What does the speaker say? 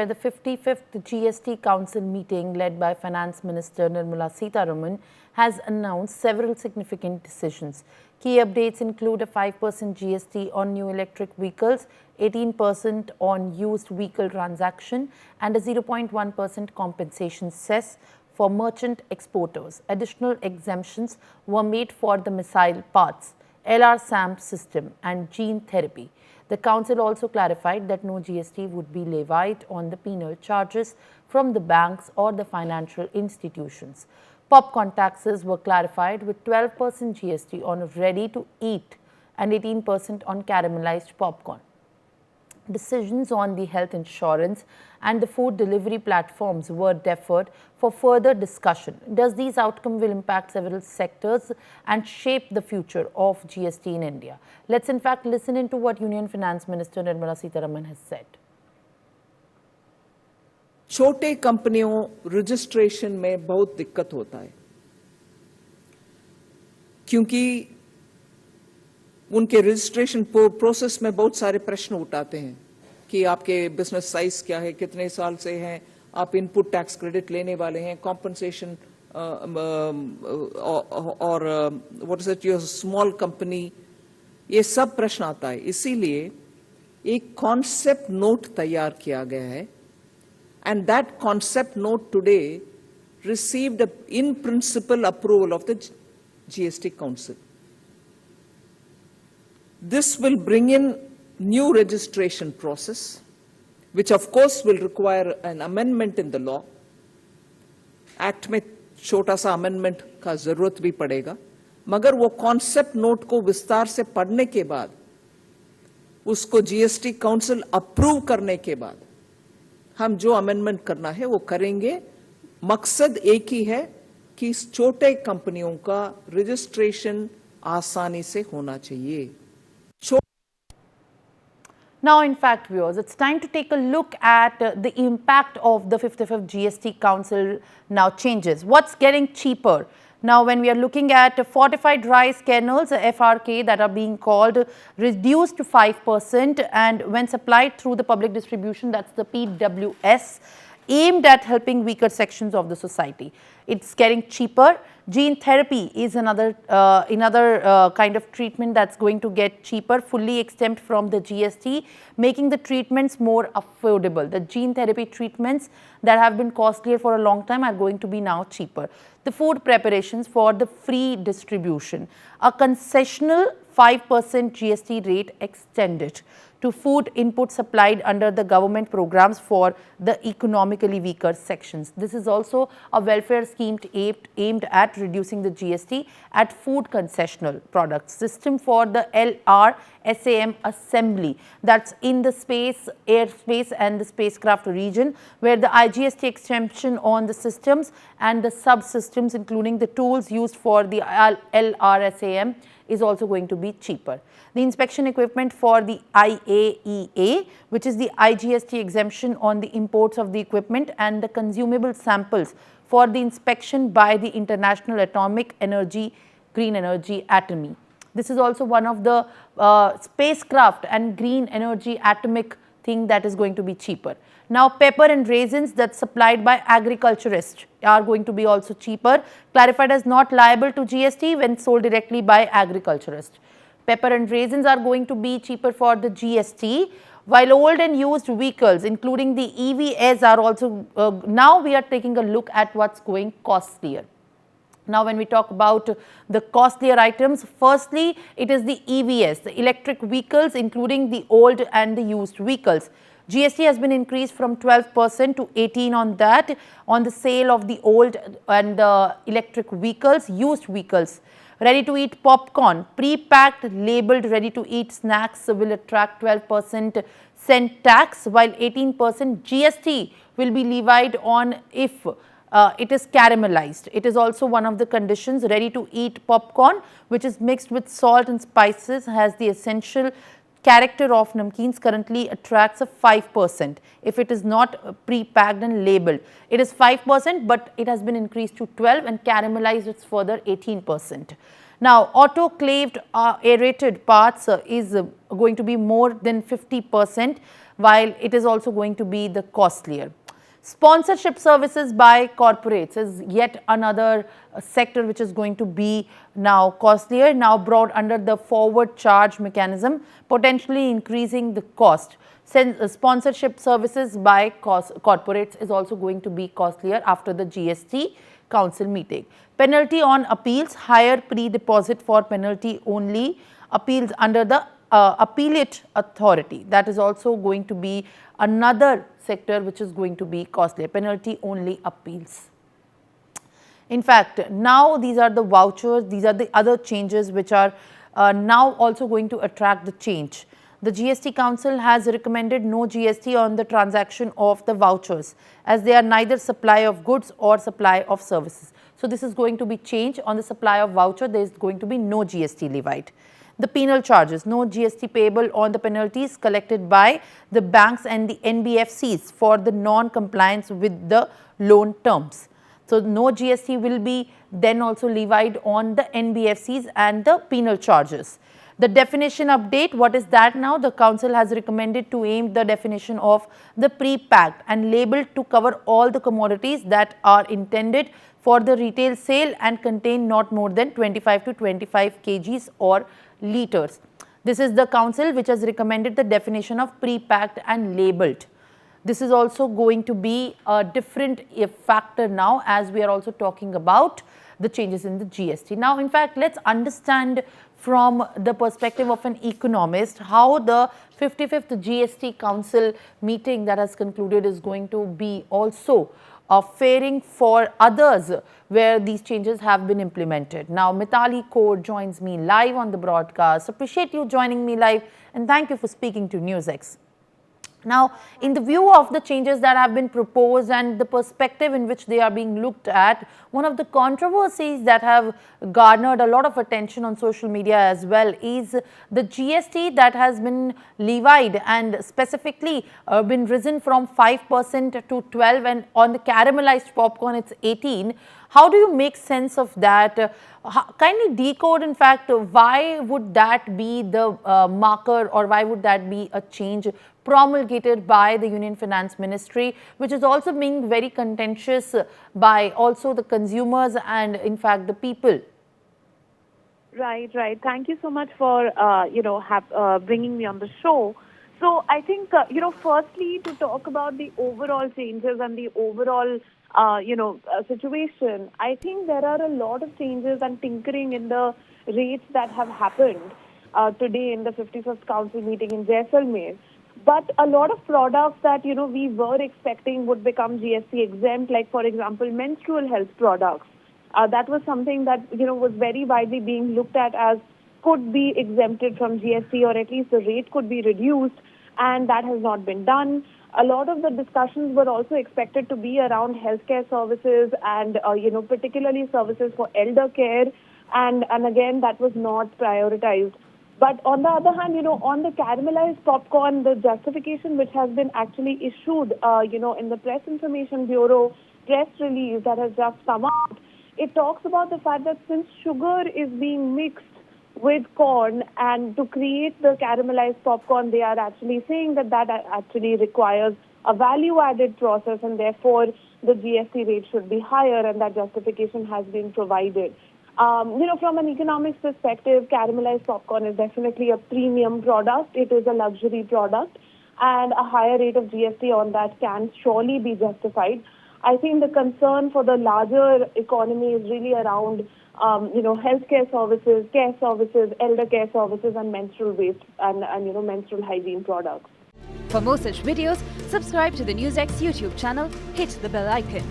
The 55th GST Council meeting led by Finance Minister Nirmala Sitharaman has announced several significant decisions. Key updates include a 5% GST on new electric vehicles, 18% on used vehicle transaction and a 0.1% compensation cess for merchant exporters. Additional exemptions were made for the missile parts, LR-SAM system and gene therapy. The Council also clarified that no GST would be levied on the penal charges from the banks or the financial institutions. Popcorn taxes were clarified with 12% GST on ready-to-eat and 18% on caramelized popcorn. Decisions on the health insurance and the food delivery platforms were deferred for further discussion. Does these outcomes will impact several sectors and shape the future of GST in India? Let's in fact listen into what Union Finance Minister Nirmala Sitharaman has said. छोटे कंपनियों registration में बहुत दिक्कत होता है क्योंकि उनके registration process में बहुत सारे प्रश्न उठाते हैं कि आपके बिजनेस साइज क्या है, कितने साल से हैं, आप इनपुट टैक्स क्रेडिट लेने वाले हैं, कॉम्पनसेशन और what is it your small company, ये सब प्रश्न आता है। इसीलिए एक कॉन्सेप्ट नोट तैयार किया गया है and that concept note today received in principle approval of the GST Council. This will bring in new registration process, which of course will require an amendment in the law. Act में छोटा सा amendment का जरूरत भी पड़ेगा, मगर वो concept note को विस्तार से पढ़ने के बाद, उसको GST Council approve करने के बाद, हम जो amendment करना है वो करेंगे। मकसद एक ही है कि छोटे कंपनियों का registration आसानी से होना चाहिए। Now, in fact, viewers, it's time to take a look at the impact of the 55th GST Council now changes. What's getting cheaper? Now, when we are looking at fortified rice kernels, FRK, that are being called reduced to 5%, and when supplied through the public distribution, that's the PWS, aimed at helping weaker sections of the society. It's getting cheaper. Gene therapy is another kind of treatment that's going to get cheaper, fully exempt from the GST, making the treatments more affordable. The gene therapy treatments that have been costlier for a long time are going to be now cheaper. The food preparations for the free distribution, a concessional 5% GST rate extended to food input supplied under the government programs for the economically weaker sections. This is also a welfare scheme aimed at reducing the GST at food concessional products. System for the LR-SAM assembly, that's in the space, airspace and the spacecraft region, where the IGST exemption on the systems and the subsystems, including the tools used for the LR-SAM, is also going to be cheaper. The inspection equipment for the IAEA, which is the IGST exemption on the imports of the equipment and the consumable samples for the inspection by the International Atomic Energy, Green Energy Atomy. This is also one of the spacecraft and green energy atomic thing that is going to be cheaper. Now, pepper and raisins that's supplied by agriculturists are going to be also cheaper, clarified as not liable to GST when sold directly by agriculturists. Pepper and raisins are going to be cheaper for the GST, while old and used vehicles, including the EVs, are also, now we are taking a look at what's going costlier. Now, when we talk about the costlier items, firstly, it is the EVs, the electric vehicles, including the old and the used vehicles. GST has been increased from 12% to 18% on that, on the sale of the old and the electric vehicles, used vehicles. Ready-to-eat popcorn, pre-packed, labelled ready-to-eat snacks will attract 12% cent tax, while 18% GST will be levied on if it is caramelized. It is also one of the conditions. Ready-to-eat popcorn, which is mixed with salt and spices, has the essential character of namkeens, currently attracts a 5% if it is not pre-packed and labelled. It is 5%, but it has been increased to 12% and caramelized it's further 18%. Now, autoclaved aerated parts is going to be more than 50%. while it is also going to be the Costlier. Sponsorship services by corporates is yet another sector which is going to be now costlier, now brought under the forward charge mechanism, potentially increasing the cost. Sponsorship services by corporates is also going to be costlier after the GST Council meeting. Penalty on appeals, higher pre-deposit for penalty-only appeals under the appellate authority. That is also going to be another sector which is going to be costly, penalty-only appeals. In fact, now these are the vouchers, these are the other changes which are now also going to attract the change. The GST Council has recommended no GST on the transaction of the vouchers, as they are neither supply of goods or supply of services. So this is going to be changed. On the supply of voucher, there is going to be no GST levied. The penal charges, no GST payable on the penalties collected by the banks and the NBFCs for the non-compliance with the loan terms. So no GST will be then also levied on the NBFCs and the penal charges. The definition update, what is that now? The council has recommended to aim the definition of the pre-packed and labeled to cover all the commodities that are intended for the retail sale and contain not more than 25 to 25 kgs or liters. This is the council which has recommended the definition of pre-packed and labeled. This is also going to be a different factor now, as we are also talking about the changes in the GST. Now, in fact, let's understand from the perspective of an economist how the 55th GST Council meeting that has concluded is going to be also faring for others where these changes have been implemented. Now, Mitali Kaur joins me live on the broadcast. Appreciate you joining me live and thank you for speaking to Newsx. Now, in the view of the changes that have been proposed and the perspective in which they are being looked at, one of the controversies that have garnered a lot of attention on social media as well is the GST that has been levied and specifically been risen from 5% to 12%, and on the caramelized popcorn it's 18%. How do you make sense of that? Kindly decode, in fact, why would that be the marker, or why would that be a change promulgated by the Union Finance Ministry, which is also being very contentious by also the consumers and in fact the people? Right. Thank you so much for bringing me on the show. So I think firstly, to talk about the overall changes and the overall situation, I think there are a lot of changes and tinkering in the rates that have happened today in the 55th Council meeting in Jaisalmer. But a lot of products that, we were expecting would become GST exempt, like, for example, menstrual health products. That was something that, was very widely being looked at as could be exempted from GST, or at least the rate could be reduced, and that has not been done. A lot of the discussions were also expected to be around healthcare services and, particularly services for elder care, and again, that was not prioritized. But on the other hand, on the caramelized popcorn, the justification which has been actually issued, in the Press Information Bureau press release that has just come out, it talks about the fact that since sugar is being mixed with corn and to create the caramelized popcorn, they are actually saying that actually requires a value-added process, and therefore the GST rate should be higher, and that justification has been provided. From an economics perspective, caramelized popcorn is definitely a premium product. It is a luxury product, and a higher rate of GST on that can surely be justified. I think the concern for the larger economy is really around, healthcare services, care services, elder care services, and menstrual waste and menstrual hygiene products. For more such videos, subscribe to the Newsx YouTube channel, hit the bell icon.